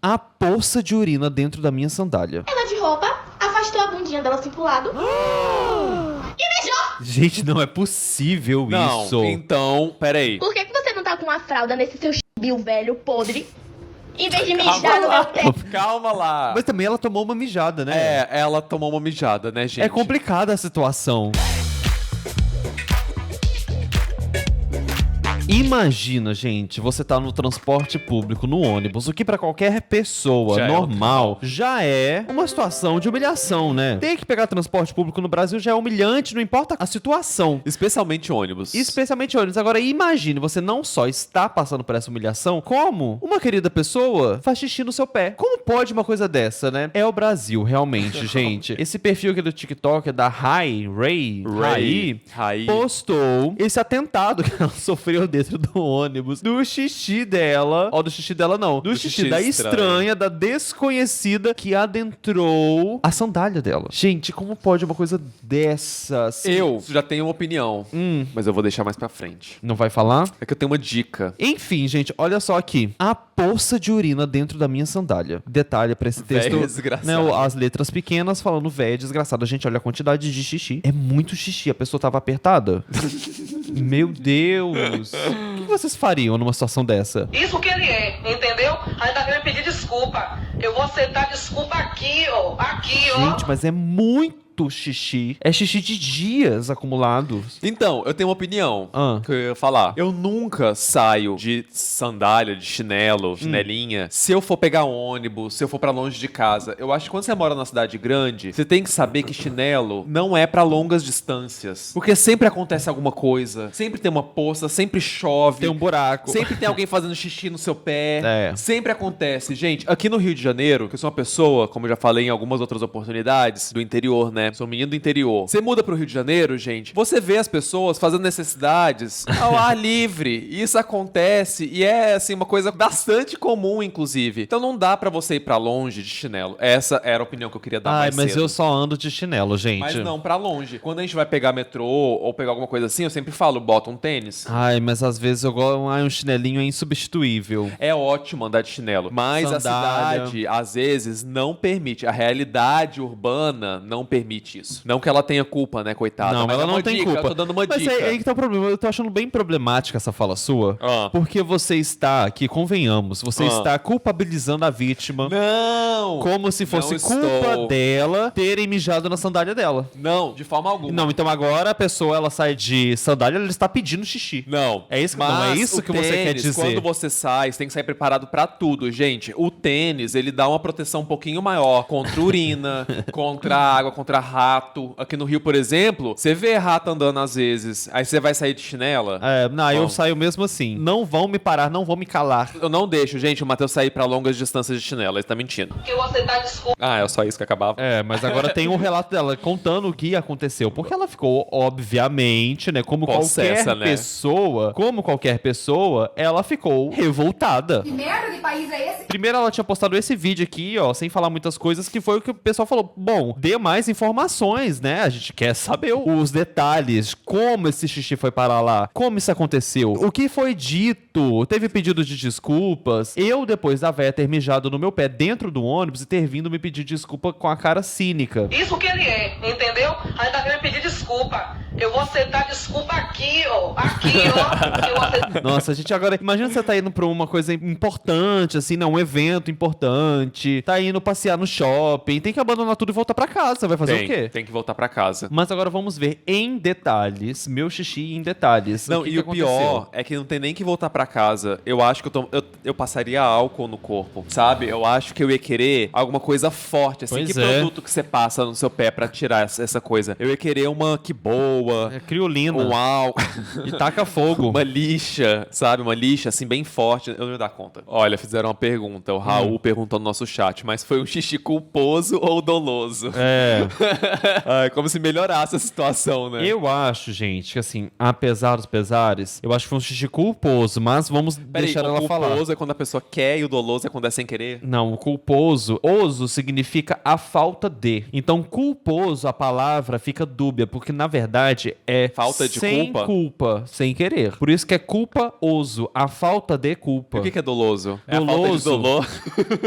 a poça de urina dentro da minha sandália. Ela de roupa, afastou a bundinha dela assim pro lado. E beijou! Gente, não é possível Não, isso. então, peraí. Por que você não tá com uma fralda nesse seu chibiu velho podre? Em vez de mijar no meu pé. Calma lá. Mas também ela tomou uma mijada, né? Ela tomou uma mijada, né, gente? É complicada a situação. Imagina, gente, você tá no transporte público, no ônibus, o que pra qualquer pessoa Já é normal já é uma situação de humilhação, né? Ter que pegar transporte público no Brasil já é humilhante, não importa a situação. Especialmente ônibus. Especialmente ônibus. Agora, imagine, você não só está passando por essa humilhação, como uma querida pessoa faz xixi no seu pé. Como pode uma coisa dessa, né? É o Brasil, realmente, gente. Esse perfil aqui do TikTok é da Ray, postou esse atentado que ela sofreu dentro do ônibus, do xixi dela. Ó, do xixi dela não. Do xixi da estranha, da desconhecida que adentrou a sandália dela. Gente, como pode uma coisa dessas? Eu já tenho uma opinião, mas eu vou deixar mais pra frente. Não vai falar? É que eu tenho uma dica. Enfim, gente, olha só aqui. A poça de urina dentro da minha sandália. Detalhe pra esse texto. Véia desgraçada. Né, as letras pequenas falando véia desgraçada. Gente, olha a quantidade de xixi. É muito xixi. A pessoa tava apertada. Meu Deus. O que vocês fariam numa situação dessa? Isso que ele é, entendeu? Aí tá querendo pedir desculpa. Eu vou aceitar desculpa aqui, ó. Aqui, ó. Gente, mas é muito xixi. É xixi de dias acumulados. Então, eu tenho uma opinião que eu ia falar. Eu nunca saio de sandália, de chinelo, chinelinha, se eu for pegar ônibus, se eu for pra longe de casa. Eu acho que quando você mora numa cidade grande, você tem que saber que chinelo não é pra longas distâncias. Porque sempre acontece alguma coisa. Sempre tem uma poça, sempre chove. Tem um buraco. Sempre tem alguém fazendo xixi no seu pé. É. Sempre acontece. Gente, aqui no Rio de Janeiro, que eu sou uma pessoa, como eu já falei em algumas outras oportunidades, do interior, né? Sou um menino do interior. Você muda pro Rio de Janeiro, gente, você vê as pessoas fazendo necessidades ao ar livre. Isso acontece e é, assim, uma coisa bastante comum, inclusive. Então não dá pra você ir pra longe de chinelo. Essa era a opinião que eu queria dar mais mas cedo. eu só ando de chinelo, gente. Mas não pra longe. Quando a gente vai pegar metrô ou pegar alguma coisa assim, eu sempre falo, bota um tênis. Ai, mas às vezes eu gosto. Um chinelinho é insubstituível. É ótimo andar de chinelo, mas Sandália. a cidade, às vezes, não permite. A realidade urbana não permite isso. Não que ela tenha culpa, né, coitada. Não, mas ela é uma não tem dica, culpa. Eu tô dando uma Mas dica. é aí que tá o problema. Eu tô achando bem problemática essa fala sua. Porque você está aqui, convenhamos, você está culpabilizando a vítima. Não! Como se fosse Não culpa estou. dela terem mijado na sandália dela. Não, de forma alguma. Não, então agora a pessoa ela sai de sandália, ela está pedindo xixi. Não. É isso, Mas não é isso o que você quer tênis, dizer. Quando você sai, você tem que sair preparado pra tudo, gente. O tênis, ele dá uma proteção um pouquinho maior contra urina, contra água, contra rato. Aqui no Rio, por exemplo, você vê rato andando às vezes, aí você vai sair de chinela. Não, eu Bom. saio mesmo assim. Não vão me parar, não vão me calar. Eu não deixo, gente, o Matheus sair pra longas distâncias de chinela. Ele tá mentindo. Que eu vou aceitar desculpa. Ah, é só isso que acabava. Mas agora tem um relato dela contando o que aconteceu. Porque ela ficou, obviamente, né, Possessa, né? como qualquer pessoa, ela ficou revoltada. Que merda de país é esse? Primeiro ela tinha postado esse vídeo aqui, ó, sem falar muitas coisas, que foi o que o pessoal falou. Bom, dê mais informações, né? A gente quer saber os detalhes, como esse xixi foi parar lá, como isso aconteceu, o que foi dito, teve pedido de desculpas. Eu, depois da véia ter mijado no meu pé dentro do ônibus e ter vindo me pedir desculpa com a cara cínica. Isso que ele é, entendeu? Aí tá querendo pedir desculpa. Eu vou aceitar desculpa aqui, ó. Aqui, ó. Eu vou aceitar. Nossa, gente, agora, imagina você tá indo pra uma coisa importante, assim, né? Um evento importante, tá indo passear no shopping, tem que abandonar tudo e voltar pra casa. Vai fazer o quê? Tem que voltar pra casa. Mas agora vamos ver em detalhes, meu xixi em detalhes. Não, que e que o pior aconteceu? é que não tem nem que voltar pra casa. Eu acho que eu passaria álcool no corpo, sabe? Eu acho que eu ia querer alguma coisa forte, assim. Pois que é. produto que você passa no seu pé pra tirar essa coisa? Eu ia querer uma que boa, É criolina. um álcool, E taca fogo. uma lixa, sabe? Uma lixa, assim, bem forte. Eu não ia dar conta. Olha, fizeram uma pergunta. O Raul perguntou no nosso chat, mas foi um xixi culposo ou doloso? É. Ai, como se melhorasse a situação, né? Eu acho, gente, que assim, apesar dos pesares, eu acho que foi um xixi culposo, mas vamos Peraí, deixar o ela falar. culposo é quando a pessoa quer e o doloso é quando é sem querer? Não, o culposo, oso significa a falta de. Então, culposo, a palavra fica dúbia, porque na verdade verdade, é Falta de sem culpa, sem querer. Por isso que é culpa-oso, a falta de culpa. O que é doloso? É a falta de Doloso. dolor?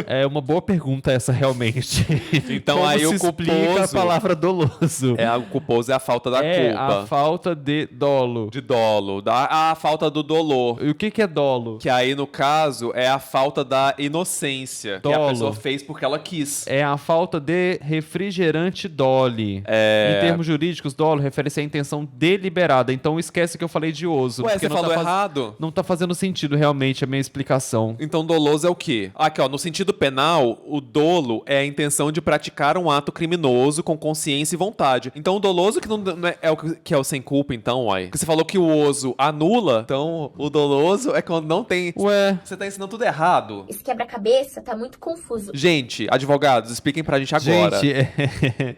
É uma boa pergunta essa, realmente. Então, Como aí se o explica culposo- a palavra doloso? É algo culposo, é a falta da É culpa. a falta de dolo. De dolo. A falta do dolor. E o que é dolo? Que aí, no caso, é a falta da inocência. Que a Dolo. pessoa fez porque ela quis. É a falta de refrigerante dole. Em termos jurídicos, dolo refere-se à intenção deliberada. Então esquece que eu falei de oso. Ué, porque você não falou tá errado? Não tá fazendo sentido realmente a minha explicação. Então, doloso é o quê? Aqui, ó, no sentido penal, o dolo é a intenção de praticar um ato criminoso com consciência e vontade. Então, o doloso que não é o que é o sem culpa, então, uai. Porque você falou que o oso anula, então o doloso é quando não tem... Ué, Você tá ensinando tudo errado. Esse quebra-cabeça tá muito confuso. Gente, advogados, expliquem pra gente agora. gente,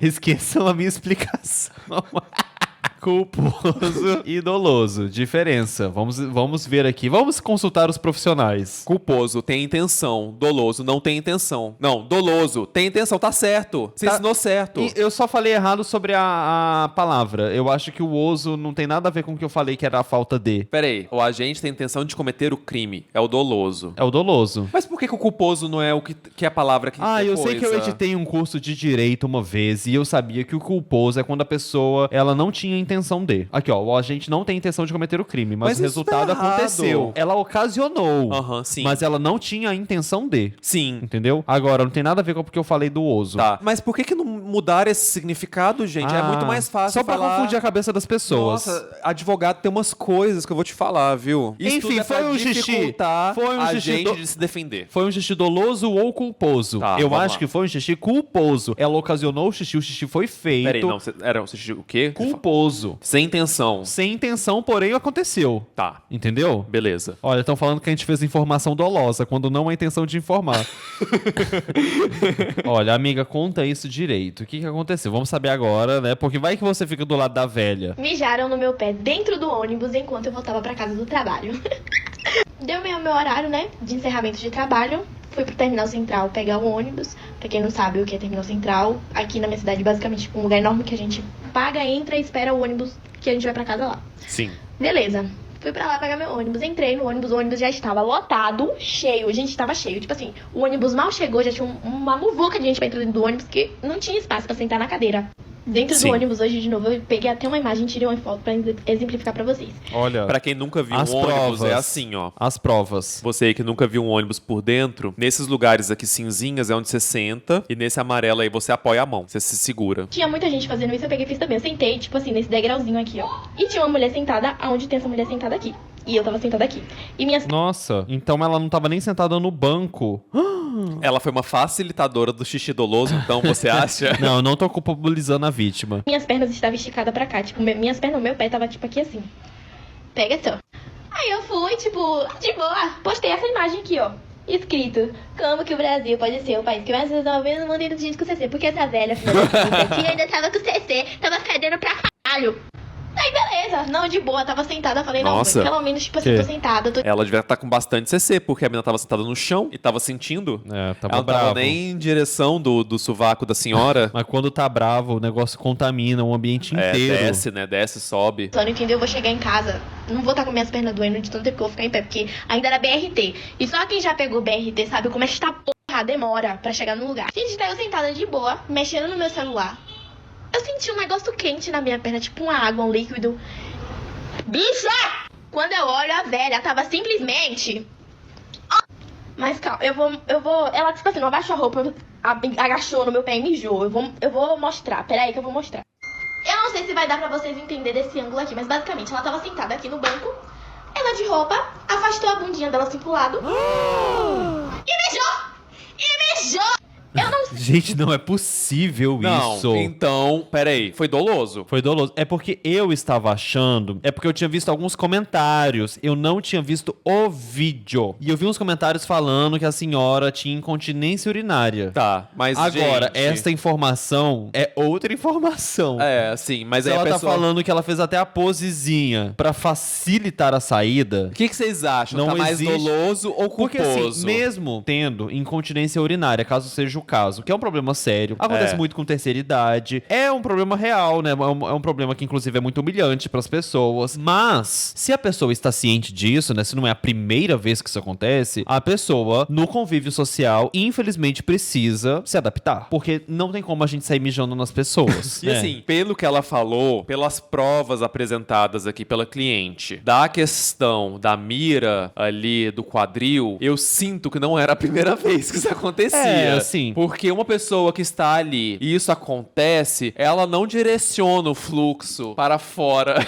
esqueçam a minha explicação. Culposo e doloso. Diferença. Vamos ver aqui. Vamos consultar os profissionais. Culposo tem intenção, doloso não tem intenção. Não, doloso tem intenção, tá certo. Você Tá- ensinou certo. E eu só falei errado sobre a palavra. Eu acho que o oso não tem nada a ver com o que eu falei que era a falta de. Peraí, o agente tem intenção de cometer o crime, é o doloso. É o doloso. Mas por que o culposo não é o que é a palavra que Ah, é eu sei que eu coisa? editei um curso de direito uma vez e eu sabia que o culposo é quando a pessoa, ela não tinha intenção de. Aqui, ó, o agente não tem intenção de cometer o crime, mas o Mas isso resultado tá errado. aconteceu. Ela ocasionou. Aham, sim. Mas ela não tinha a intenção de. Sim. Entendeu? Agora, não tem nada a ver com o que eu falei do oso. Tá. Mas por que não mudar esse significado, gente? É muito mais fácil Só pra falar... confundir a cabeça das pessoas. Nossa, advogado tem umas coisas que eu vou te falar, viu? Isso Enfim, tudo é pra foi um xixi. dificultar Foi um a xixi gente do- de se defender. Foi um xixi doloso ou culposo? Tá, eu vamos acho lá. que foi um xixi culposo. Ela ocasionou o xixi foi feito. Peraí, não, era um xixi o quê? Culposo. Sem intenção. Sem intenção, porém aconteceu. Tá, Entendeu? beleza. Olha, estão falando que a gente fez informação dolosa, quando não há intenção de informar. Olha, amiga, conta isso direito. O que aconteceu? Vamos saber agora, né? Porque vai que você fica do lado da velha. Mijaram no meu pé dentro do ônibus enquanto eu voltava pra casa do trabalho. Deu meu horário, né? De encerramento de trabalho. Fui pro terminal central pegar o ônibus. Pra quem não sabe o que é terminal central, aqui na minha cidade, basicamente, um lugar enorme que a gente paga, entra e espera o ônibus que a gente vai pra casa lá. Sim. Beleza. Fui pra lá pegar meu ônibus. Entrei no ônibus, o ônibus já estava lotado, cheio. Gente, tava cheio. Tipo assim, o ônibus mal chegou, já tinha uma muvuca de gente pra entrar dentro do ônibus, que não tinha espaço pra sentar na cadeira. Dentro Sim. do ônibus, hoje, de novo, eu peguei até uma imagem, tirei uma foto pra exemplificar pra vocês. Olha, Pra quem nunca viu As um ônibus, provas. é assim, ó. as provas. Você aí que nunca viu um ônibus por dentro, nesses lugares aqui cinzinhas é onde você senta, e nesse amarelo aí você apoia a mão, você se segura. Tinha muita gente fazendo isso, eu peguei e fiz também. Eu sentei, tipo assim, nesse degrauzinho aqui, ó. E tinha uma mulher sentada aonde tem essa mulher sentada aqui. E eu tava sentada aqui. E minhas Nossa, então ela não tava nem sentada no banco. Ela foi uma facilitadora do xixi doloso, então você acha? Não, eu não tô culpabilizando a vítima. Minhas pernas estavam esticadas pra cá. Tipo, minhas pernas, meu pé tava tipo aqui assim. Pega só. Aí eu fui, tipo, de boa. Postei essa imagem aqui, ó. Escrito: como que o Brasil pode ser o país que mais resolve no mundo de gente com CC? Porque essa velha filha da puta aqui ainda tava com CC, tava fedendo pra caralho. Aí beleza, não, de boa, tava sentada. Falei, não, Nossa. pelo menos, tipo assim, Que? tô sentada, tô. Ela devia estar com bastante CC, porque a menina tava sentada no chão e tava sentindo. É, tava Ela não bravo. tava nem em direção do sovaco da senhora. Mas quando tá bravo, o negócio contamina o ambiente É, inteiro. desce, né? Desce, sobe. Só não entendeu, eu vou chegar em casa, não vou estar com minhas pernas doendo de tanto tempo que eu vou ficar em pé, porque ainda era BRT. E só quem já pegou BRT sabe como esta porra demora pra chegar no lugar. Gente, daí eu sentada de boa, mexendo no meu celular. Eu senti um negócio quente na minha perna, tipo uma água, um líquido. Bicha! Quando eu olho, a velha tava simplesmente... Mas calma, eu vou... Ela, tipo assim, não abaixou a roupa, agachou no meu pé e mijou. Eu vou mostrar, peraí que eu vou mostrar. Eu não sei se vai dar pra vocês entenderem desse ângulo aqui, mas basicamente ela tava sentada aqui no banco, ela de roupa, afastou a bundinha dela assim pro lado e mijou! E mijou! Eu não sei. Gente, não é possível Não, isso. então, peraí, foi doloso? Foi doloso. É porque eu estava achando. É porque eu tinha visto alguns comentários. Eu não tinha visto o vídeo. E eu vi uns comentários falando que a senhora tinha incontinência urinária. Tá, mas Agora, gente, esta informação é outra informação. É, sim, mas Se aí ela a pessoa... tá falando que ela fez até a posezinha pra facilitar a saída. O que vocês acham? Não Tá mais existe- doloso ou Porque culposo? assim, mesmo tendo incontinência urinária, caso seja o caso, o que é um problema sério. Acontece muito com terceira idade. É um problema real, né? É um problema que, inclusive, é muito humilhante pras pessoas. Mas, se a pessoa está ciente disso, né? Se não é a primeira vez que isso acontece, a pessoa, no convívio social, infelizmente precisa se adaptar. Porque não tem como a gente sair mijando nas pessoas. E assim, pelo que ela falou, pelas provas apresentadas aqui pela cliente, da questão da mira ali do quadril, eu sinto que não era a primeira vez que isso acontecia. É, assim. Porque uma pessoa que está ali e isso acontece, ela não direciona o fluxo para fora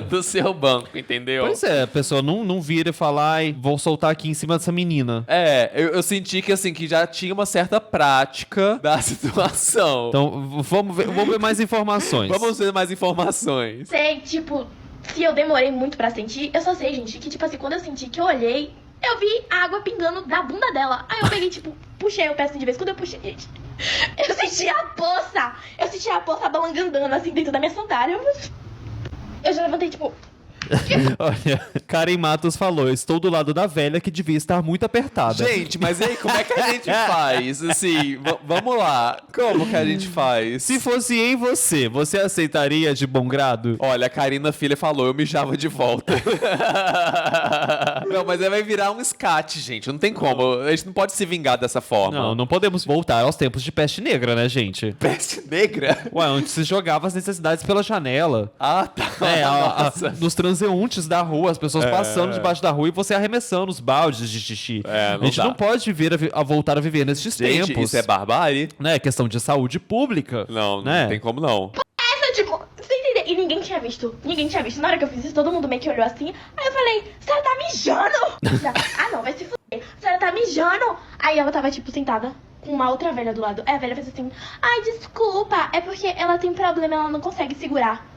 do seu banco, entendeu? Pois é, a pessoa não vira e fala, ai, vou soltar aqui em cima dessa menina. Eu senti que assim, que já tinha uma certa prática da situação. Então, vamos ver mais informações. Vamos ver mais informações. Sei, tipo, se eu demorei muito pra sentir, eu só sei, gente, que tipo assim, quando eu senti que eu olhei, eu vi a água pingando da bunda dela. Aí eu peguei, tipo, puxei o pé assim de vez. Quando eu puxei, gente, eu senti a poça. Eu senti a poça balangandando assim dentro da minha sandália. Eu já levantei, tipo... Olha, Karen Matos falou, estou do lado da velha que devia estar muito apertada. Gente, mas e aí, como é que a gente faz? Assim, vamos lá. Como que a gente faz? Se fosse em você aceitaria de bom grado? Olha, a Karina Filha falou, eu mijava de volta. Não, mas aí vai virar um escate, gente. Não tem como. A gente não pode se vingar dessa forma. Não podemos voltar aos tempos de peste negra, né, gente? Peste negra? Ué, onde se jogava as necessidades pela janela. Ah, tá. Nossa. Nos transeuntes da rua, as pessoas passando debaixo da rua e você arremessando os baldes de xixi. A gente não pode voltar a viver nesses Gente, tempos. isso é barbárie? Né? Questão de saúde pública. Não, né? não tem como não. Essa, tipo, você entendeu? E ninguém tinha visto. Ninguém tinha visto. Na hora que eu fiz isso, todo mundo meio que olhou assim. Aí eu falei, a senhora tá mijando? Ah, não, vai se fuder. A senhora tá mijando? Aí ela tava, tipo, sentada com uma outra velha do lado. Aí a velha fez assim, ai, desculpa, é porque ela tem problema, ela não consegue segurar.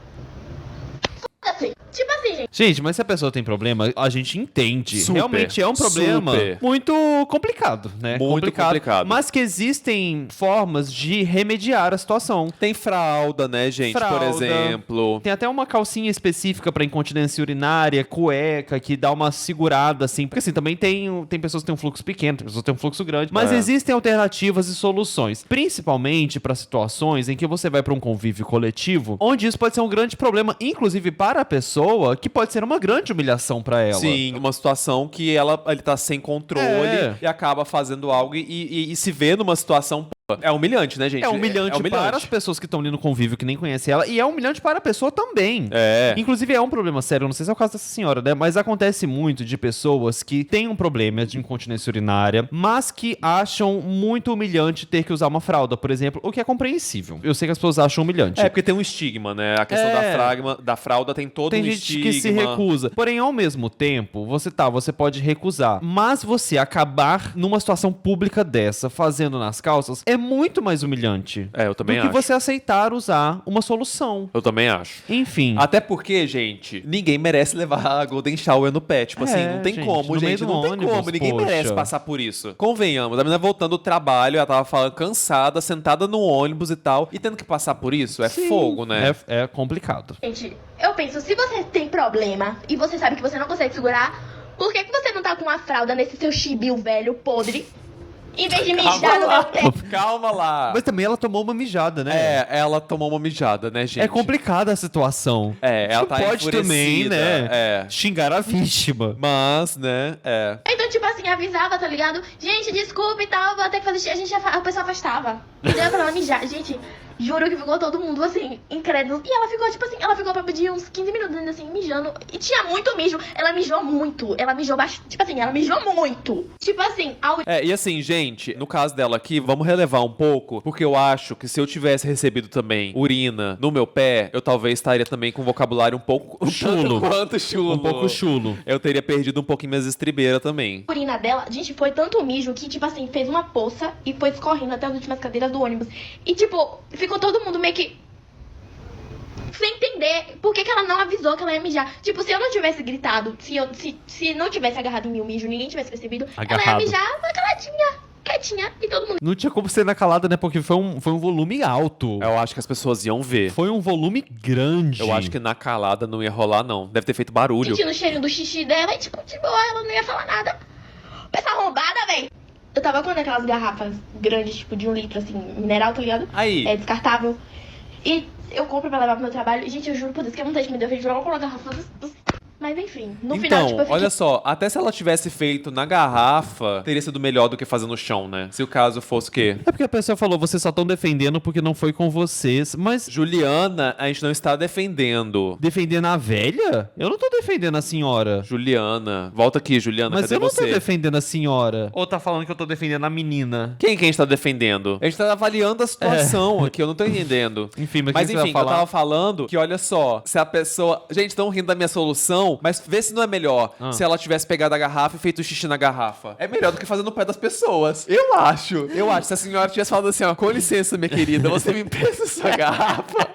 Assim, tipo assim, gente. Gente, mas se a pessoa tem problema, a gente entende. Super, Realmente é um problema super. muito complicado, né? Muito complicado. Mas que existem formas de remediar a situação. Tem fralda, né, gente? Fralda. Por exemplo. Tem até uma calcinha específica pra incontinência urinária, cueca, que dá uma segurada, assim. Porque, assim, também tem pessoas que têm um fluxo pequeno, tem pessoas que têm um fluxo grande. Mas existem alternativas e soluções. Principalmente pra situações em que você vai pra um convívio coletivo, onde isso pode ser um grande problema, inclusive para a pessoa, que pode ser uma grande humilhação pra ela. Sim, uma situação que ele tá sem controle e acaba fazendo algo e se vê numa situação... É humilhante, né, gente? É humilhante para as pessoas que estão ali no convívio, que nem conhecem ela, e é humilhante para a pessoa também. Inclusive, é um problema sério, eu não sei se é o caso dessa senhora, né? Mas acontece muito de pessoas que têm um problema de incontinência urinária, mas que acham muito humilhante ter que usar uma fralda, por exemplo, o que é compreensível. Eu sei que as pessoas acham humilhante. É, porque tem um estigma, né? A questão da fralda tem todo um estigma. Tem gente que se recusa. Porém, ao mesmo tempo, você pode recusar. Mas você acabar numa situação pública dessa, fazendo nas calças, é muito mais humilhante. Eu também do acho. que você aceitar usar uma solução. Eu também acho. Enfim. Até porque, gente, ninguém merece levar a Golden Shower no pé. Tipo assim, não tem gente, como, no gente. meio do Não tem ônibus, como. Ninguém poxa. merece passar por isso. Convenhamos, a menina voltando do trabalho, ela tava falando cansada, sentada no ônibus e tal, e tendo que passar por isso, é fogo, né? É complicado. Gente, eu penso, se você tem problema e você sabe que você não consegue segurar, por que você não tá com uma fralda nesse seu chibio velho, podre, em vez de mijar no meu pé? Calma lá. Mas também ela tomou uma mijada, né? Ela tomou uma mijada, né, gente? É complicada a situação. Ela Você tá pode também, enfurecida, né? Xingar a vítima. Mas, né, Então, tipo assim, avisava, tá ligado? Gente, desculpa e tal, vou ter que fazer... A pessoa afastava. Deu pra ela mijar. Gente, juro que ficou todo mundo, assim, incrédulo. E ela ficou, tipo assim, pra pedir uns 15 minutos ainda, assim, mijando. E tinha muito mijo. Ela mijou muito. Ela mijou bastante. Tipo assim, ela mijou muito. Tipo assim, e assim, gente, no caso dela aqui, vamos relevar um pouco, porque eu acho que se eu tivesse recebido também urina no meu pé, eu talvez estaria também com um vocabulário um pouco... Chulo. Quanto chulo. Um pouco chulo. Eu teria perdido um pouquinho minhas estribeiras também. a urina dela, gente, foi tanto mijo que, tipo assim, fez uma poça e foi escorrendo até as últimas cadeiras do ônibus. E, tipo, ficou todo mundo meio que sem entender por que ela não avisou que ela ia mijar. Tipo, se eu não tivesse gritado, se não tivesse agarrado em mim o mijo, ninguém tivesse percebido, ela ia mijar caladinha, quietinha, e todo mundo... Não tinha como ser na calada, né? Porque foi um volume alto. Eu acho que as pessoas iam ver. Foi um volume grande. Eu acho que na calada não ia rolar, não. Deve ter feito barulho. Sentindo o cheirinho do xixi dela e, tipo, de boa, ela não ia falar nada. Essa arrombada, véi. Eu tava com aquelas garrafas grandes, tipo, de 1 litro, assim, mineral, tá ligado? Aí. É descartável. E eu compro pra levar pro meu trabalho. E, gente, eu juro por Deus que a vontade que me deu fez jogar com a garrafa. Mas enfim, no final, Então, tipo, eu fiquei... olha só, até se ela tivesse feito na garrafa, teria sido melhor do que fazer no chão, né? Se o caso fosse o quê? É porque a pessoa falou, vocês só estão defendendo porque não foi com vocês. Mas Juliana, a gente não está defendendo. defendendo a velha? Eu não tô defendendo a senhora. Juliana, volta aqui, Juliana, Mas cadê eu não tô você? defendendo a senhora. Ou tá falando que eu tô defendendo a menina? Quem que a gente tá defendendo? A gente tá avaliando a situação aqui, eu não tô entendendo. Enfim, mas Mas o que você vai enfim, eu falar? tava falando que, olha só, se a pessoa... Gente, estão rindo da minha solução, mas vê se não é melhor se ela tivesse pegado a garrafa e feito xixi na garrafa. É melhor do que fazer no pé das pessoas. Eu acho. Se a senhora tivesse falado assim, ó, com licença, minha querida, você me empresta sua garrafa?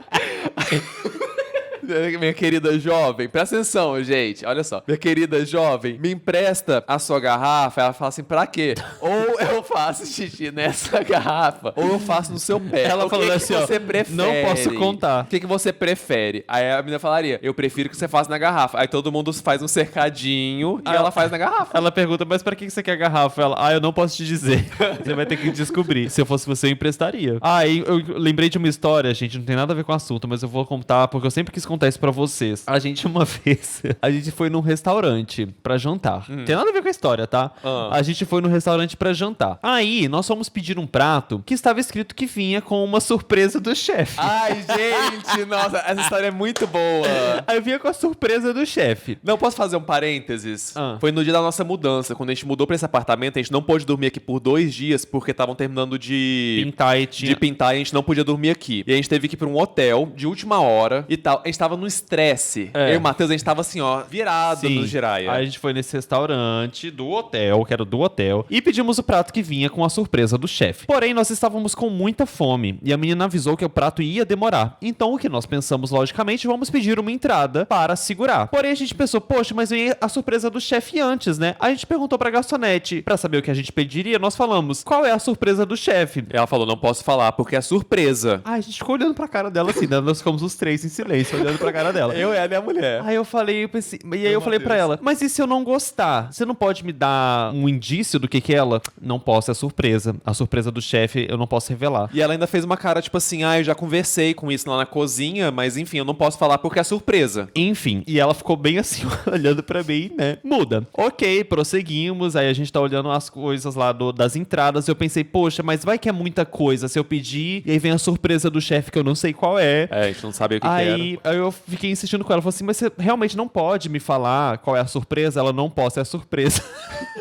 Minha querida jovem, presta atenção, gente. Olha só. Minha querida jovem, me empresta a sua garrafa. Ela fala assim, pra quê? Ou eu faço xixi nessa garrafa, ou eu faço no seu pé. Ela O falou que assim, que ó, você prefere? não posso contar. O que você prefere? Aí a menina falaria, eu prefiro que você faça na garrafa. Aí todo mundo faz um cercadinho e ela faz na garrafa. Ela pergunta, mas pra que você quer a garrafa? Ela, eu não posso te dizer. Você vai ter que descobrir. Se eu fosse você, eu emprestaria. E eu lembrei de uma história, gente, não tem nada a ver com o assunto, mas eu vou contar, porque eu sempre quis contar isso pra vocês. A gente, uma vez, a gente foi num restaurante pra jantar. Tem nada a ver com a história, tá? A gente foi num restaurante pra jantar. Aí, nós fomos pedir um prato que estava escrito que vinha com uma surpresa do chefe. Ai, gente, nossa, essa história é muito boa. Aí vinha com a surpresa do chefe. Não, posso fazer um parênteses? Ah. Foi no dia da nossa mudança, quando a gente mudou pra esse apartamento, a gente não pôde dormir aqui por 2 dias, porque estavam terminando de Pintar e tinha... de pintar e a gente não podia dormir aqui. E a gente teve que ir pra um hotel de última hora e tal. A gente tava no estresse. Eu e o Matheus, a gente tava assim, ó, virado no giraia. Aí a gente foi nesse restaurante do hotel, que era do hotel, e pedimos o prato que vinha com a surpresa do chefe. Porém, nós estávamos com muita fome e a menina avisou que o prato ia demorar. Então, o que nós pensamos, logicamente, vamos pedir uma entrada para segurar. Porém, a gente pensou, poxa, mas vem a surpresa do chefe antes, né? Aí a gente perguntou pra garçonete pra saber o que a gente pediria. Nós falamos, qual é a surpresa do chefe? Ela falou, não posso falar porque é surpresa. A gente ficou olhando pra cara dela assim, né? Nós ficamos os 3 em silêncio, olhando pra cara dela. Eu, ela e a mulher. Aí eu falei, eu pensei, e aí eu falei pra ela, mas e se eu não gostar? Você não pode me dar um indício do que é ela? Não posso, é surpresa. A surpresa do chefe eu não posso revelar. E ela ainda fez uma cara tipo assim, eu já conversei com isso lá na cozinha, mas enfim, eu não posso falar porque é surpresa. Enfim, e ela ficou bem assim, olhando pra mim, né? Muda. Ok, prosseguimos, aí a gente tá olhando as coisas lá das entradas, e eu pensei, poxa, mas vai que é muita coisa se eu pedir, e aí vem a surpresa do chefe que eu não sei qual é. A gente não sabe o que Aí eu fiquei insistindo com ela, falei assim, mas você realmente não pode me falar qual é a surpresa? Ela, não posso, é a surpresa.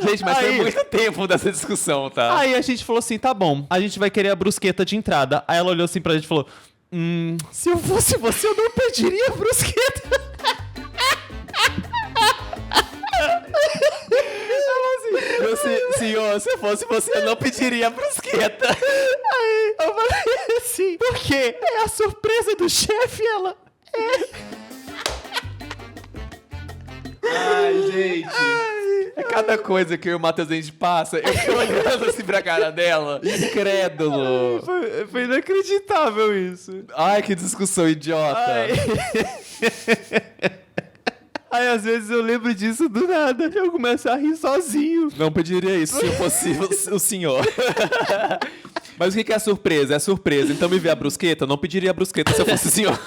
Gente, mas foi Aí- muito tempo dessa discussão, tá? Aí a gente falou assim, tá bom, a gente vai querer a brusqueta de entrada. Aí ela olhou assim pra gente e falou, se eu fosse você, eu não pediria a brusqueta. Senhor, se eu fosse você, eu não pediria a brusqueta. Aí eu falei assim, por quê? É a surpresa do chefe, ela... Ai, gente. É cada coisa que eu e o Matheus a gente passa, eu fico olhando assim pra cara dela, incrédulo. Foi inacreditável isso. Ai, que discussão idiota. Aí às vezes eu lembro disso do nada, eu começo a rir sozinho. Não pediria isso se eu fosse o senhor. Mas o que é surpresa? É surpresa. Então me vê a brusqueta? Eu não pediria a brusqueta se eu fosse o senhor.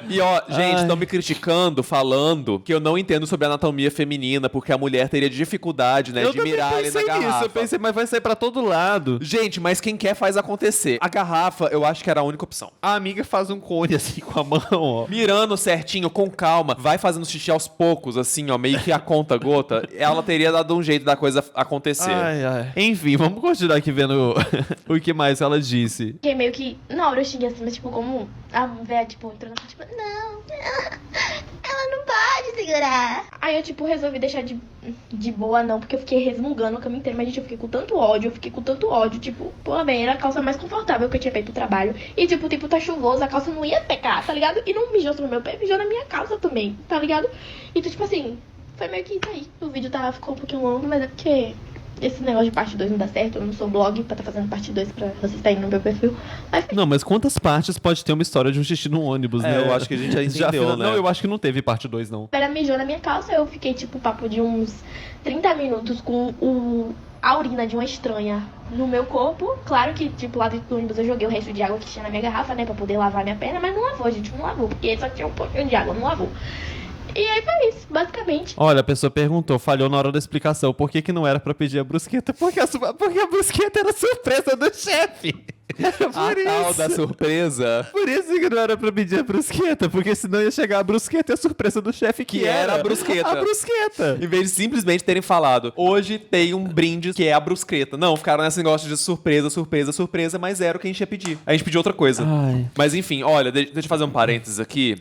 E ó, gente, estão me criticando, falando que eu não entendo sobre a anatomia feminina, porque a mulher teria dificuldade, né, Eu de mirar ali na garrafa. eu pensei, mas vai sair pra todo lado. Gente, mas quem quer faz acontecer. A garrafa, eu acho que era a única opção. A amiga faz um cone assim com a mão, ó. Mirando certinho, com calma, vai fazendo xixi aos poucos, assim, ó, meio que a conta gota, ela teria dado um jeito da coisa acontecer. Ai. Enfim, vamos continuar aqui vendo o que mais ela disse. Fiquei meio que, na hora eu xinguei assim, mas tipo, como a mulher, tipo, entrou na parte, tipo, não, ela não pode segurar. Aí eu, tipo, resolvi deixar de boa, não, porque eu fiquei resmungando o caminho inteiro, mas, gente, eu fiquei com tanto ódio, tipo, pô, bem, era a calça mais confortável que eu tinha feito pro trabalho. E, tipo, o tempo tá chuvoso, a calça não ia pecar, tá ligado? E não mijou só no meu pé, mijou na minha calça também, tá ligado? Então, tipo assim, foi meio que isso aí. O vídeo ficou um pouquinho longo, mas é porque esse negócio de parte 2 não dá certo. Eu não sou blog pra tá fazendo parte 2 pra vocês estarem no meu perfil. Mas Não, mas quantas partes pode ter uma história de um xixi no ônibus, né? eu acho que a gente já entendeu, né? Não, eu acho que não teve parte 2, não. ela mijou na minha calça, eu fiquei, tipo, papo de uns 30 minutos com a urina de uma estranha no meu corpo. Claro que, tipo, lá dentro do ônibus eu joguei o resto de água que tinha na minha garrafa, né, pra poder lavar minha perna, mas não lavou, gente, não lavou, porque só tinha um pouquinho de água, não lavou. E aí foi isso, basicamente. Olha, a pessoa perguntou, falhou na hora da explicação, por que não era pra pedir a brusqueta? Porque a brusqueta era surpresa do chefe. A tal da surpresa. Por isso que não era pra pedir a brusqueta, porque senão ia chegar a brusqueta e a surpresa do chefe Que era a brusqueta. A brusqueta. Em vez de simplesmente terem falado, hoje tem um brinde que é a brusqueta. Não, ficaram nesse negócio de surpresa, surpresa, surpresa, mas era o que a gente ia pedir. A gente pediu outra coisa. Ai. Mas enfim, olha, deixa eu fazer um parênteses aqui.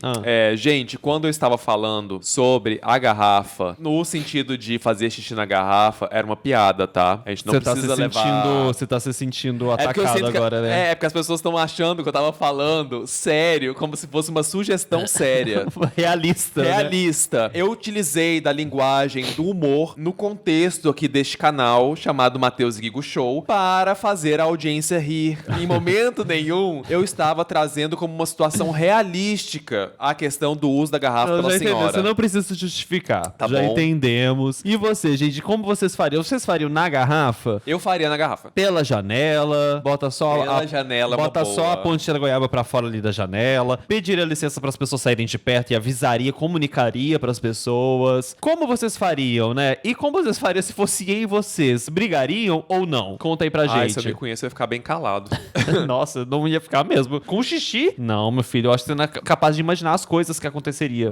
Gente, quando eu estava falando sobre a garrafa, no sentido de fazer xixi na garrafa, era uma piada, tá? A gente não precisa levar... Você tá se sentindo É porque eu atacado sinto que- agora, né? É, porque as pessoas estão achando que eu tava falando sério, como se fosse uma sugestão séria. Realista, né? Realista. Eu utilizei da linguagem do humor no contexto aqui deste canal, chamado Matheus Guigo Show, para fazer a audiência rir. Em momento nenhum, eu estava trazendo como uma situação realística a questão do uso da garrafa Eu pela já entendi, senhora. você não precisa se justificar. Tá já bom. entendemos. E você, gente, como vocês fariam? Vocês fariam na garrafa? Eu faria na garrafa. Pela janela, bota só Pela janela, uma bota boa. só a pontinha da goiaba pra fora ali da janela, pediria licença para as pessoas saírem de perto e avisaria, comunicaria pras pessoas. Como vocês fariam, né? E como vocês fariam se fosse em vocês? Brigariam ou não? Conta aí pra Ai, se eu gente. me conheço, eu ia ficar bem calado. Nossa, não ia ficar mesmo. Com xixi? Não, meu filho, eu acho que você não é capaz de imaginar as coisas que aconteceria.